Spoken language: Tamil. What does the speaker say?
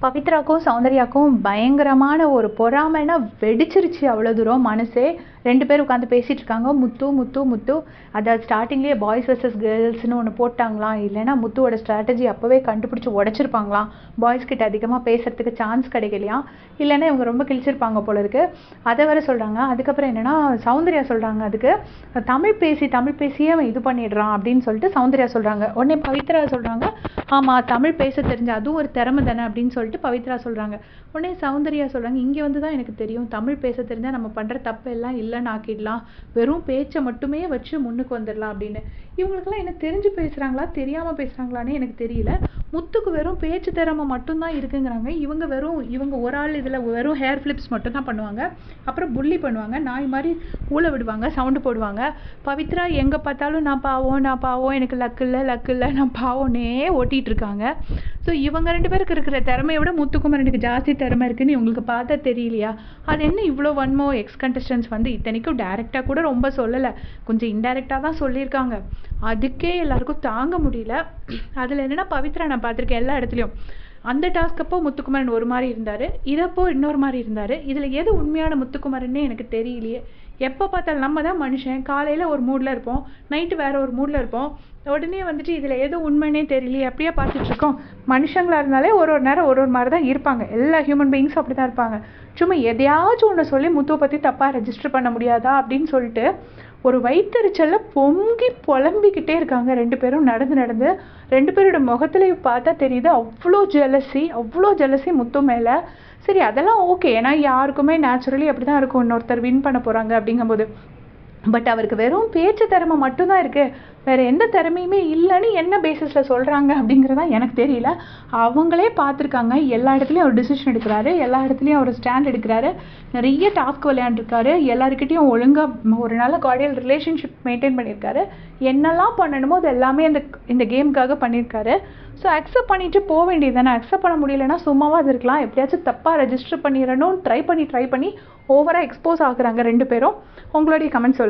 பவித்ராக்கும் சௌந்தர்யாக்கும் பயங்கரமான ஒரு பொறாமைன்னா வெடிச்சிருச்சு. அவ்வளோ தூரம் மனசே. 2 பேர் உட்காந்து பேசிகிட்டு இருக்காங்க. முத்து முத்து முத்து அதாவது ஸ்டார்டிங்லேயே பாய்ஸ் வர்சஸ் கேர்ள்ஸ்னு ஒன்று போட்டாங்களாம். இல்லைன்னா முத்துவோட ஸ்ட்ராட்டஜி அப்போவே கண்டுபிடிச்சி உடச்சிருப்பாங்களாம். பாய்ஸ் கிட்ட அதிகமாக பேசுறதுக்கு சான்ஸ் கிடைக்கலையாம். இல்லைன்னா இவங்க ரொம்ப கிழிச்சிருப்பாங்க போல இருக்கு. அதை வேற சொல்கிறாங்க. அதுக்கப்புறம் என்னென்னா சௌந்தர்யா சொல்கிறாங்க, அதுக்கு தமிழ் பேசியே அவன் இது பண்ணிடுறான் அப்படின்னு சொல்லிட்டு சௌந்தர்யா சொல்கிறாங்க. உடனே பவித்ரா சொல்கிறாங்க, ஆமாம் தமிழ் பேச தெரிஞ்ச அதுவும் ஒரு திறமை தானே அப்படின்னு சொல்லிட்டு பவித்ரா சொல்கிறாங்க. உடனே சௌந்தர்யா சொல்கிறாங்க, இங்கே வந்து தான் எனக்கு தெரியும் தமிழ் பேச தெரிஞ்சால் நம்ம பண்ணுற தப்பு எல்லாம் இல்லைன்னு ஆக்கிடலாம், வெறும் பேச்சை மட்டுமே வச்சு முன்னுக்கு வந்துடலாம் அப்படின்னு. இவங்களுக்கெல்லாம் என்ன தெரிஞ்சு பேசுகிறாங்களா தெரியாமல் பேசுகிறாங்களான்னு எனக்கு தெரியல. முத்துக்கு வெறும் பேச்சு திறமை மட்டும்தான் இருக்குங்கிறாங்க. இவங்க ஒரு ஆள் இதில் வெறும் ஹேர் ஃப்ளிப்ஸ் மட்டும் தான் பண்ணுவாங்க. அப்புறம் புள்ளி பண்ணுவாங்க, நாய் மாதிரி ஊழ விடுவாங்க, சவுண்டு போடுவாங்க. பவித்ரா எங்கே பார்த்தாலும் நான் பாவம் எனக்கு லக்கு இல்லை நான் பாவம்னே ஓட்டிகிட்டு இருக்காங்க. ஸோ இவங்க 2 பேருக்கு இருக்கிற திறமையை விட முத்துக்குமரனுக்கு ஜாஸ்தி திறமை இருக்குன்னு இவங்களுக்கு பார்த்தா தெரியலையா? அது என்ன இவ்வளோ வன்மோ? எக்ஸ் கண்டஸ்டன்ஸ் வந்து இத்தனைக்கும் டைரெக்டாக கூட ரொம்ப சொல்லலை, கொஞ்சம் இன்டைரக்டாக தான் சொல்லியிருக்காங்க. அதுக்கே எல்லாருக்கும் தாங்க முடியல. அதில் என்னென்னா பவித்ரா நான் பார்த்துருக்கேன் எல்லா இடத்துலையும். அந்த டாஸ்க் அப்போ முத்துக்குமரன் ஒரு மாதிரி இருந்தார், இதப்போ இன்னொரு மாதிரி இருந்தார். இதில் எது உண்மையான முத்துக்குமரன்னே எனக்கு தெரியலையே. எப்போ பார்த்தாலும் நம்ம தான் மனுஷன், காலையில் ஒரு மூடில் இருப்போம், நைட்டு வேறு ஒரு மூடில் இருப்போம். உடனே வந்துட்டு இதில் எது உண்மைன்னே தெரியலையே. அப்படியே பார்த்துட்ருக்கோம். மனுஷங்களாக இருந்தாலே ஒரு நேரம் ஒரு மாதிரி தான் இருப்பாங்க. எல்லா ஹியூமன் பீயிங்ஸும் அப்படி தான் இருப்பாங்க. சும்மா எதையாச்சும் ஒன்று சொல்லி முத்துவை பற்றி தப்பாக ரெஜிஸ்டர் பண்ண முடியாதா அப்படின்னு சொல்லிட்டு ஒரு வயிற்றெரிச்சலில் பொங்கி புலம்பிக்கிட்டே இருக்காங்க 2 பேரும். நடந்து 2 பேரோட முகத்துலையும் பார்த்தா தெரியுது அவ்வளோ ஜெலசி முத்து மேலே. சரி அதெல்லாம் ஓகே, ஏன்னா யாருக்குமே நேச்சுரலி அப்படி தான் இருக்கும், இன்னொருத்தர் வின் பண்ண போகிறாங்க அப்படிங்கும்போது. பட் அவருக்கு வெறும் பேச்சு திறமை மட்டும்தான் இருக்குது, வேறு எந்த திறமையுமே இல்லைன்னு என்ன பேசிஸில் சொல்கிறாங்க அப்படிங்கிறதா எனக்கு தெரியல. அவங்களே பார்த்துருக்காங்க, எல்லா இடத்துலையும் அவர் டிசிஷன் எடுக்கிறாரு, எல்லா இடத்துலையும் அவர் ஸ்டாண்ட் எடுக்கிறாரு, நிறைய டாஸ்க் விளையாண்டுருக்காரு, எல்லாருக்கிட்டையும் ஒழுங்காக ஒரு நல்ல கார்டியல் ரிலேஷன்ஷிப் மெயின்டைன் பண்ணியிருக்காரு. என்னெல்லாம் பண்ணணுமோ அது எல்லாமே இந்த கேமுக்காக பண்ணியிருக்காரு. ஸோ அக்செப்ட் பண்ணிவிட்டு போக வேண்டியது தானே. அக்செப்ட் பண்ண முடியலைன்னா சும்மாவாக அது இருக்கலாம். எப்படியாச்சும் தப்பாக ரெஜிஸ்டர் பண்ணிடணும் ட்ரை பண்ணி ஓவராக எக்ஸ்போஸ் ஆகுறாங்க 2 பேரும். உங்களுடைய கமெண்ட் சொல்லுங்கள்.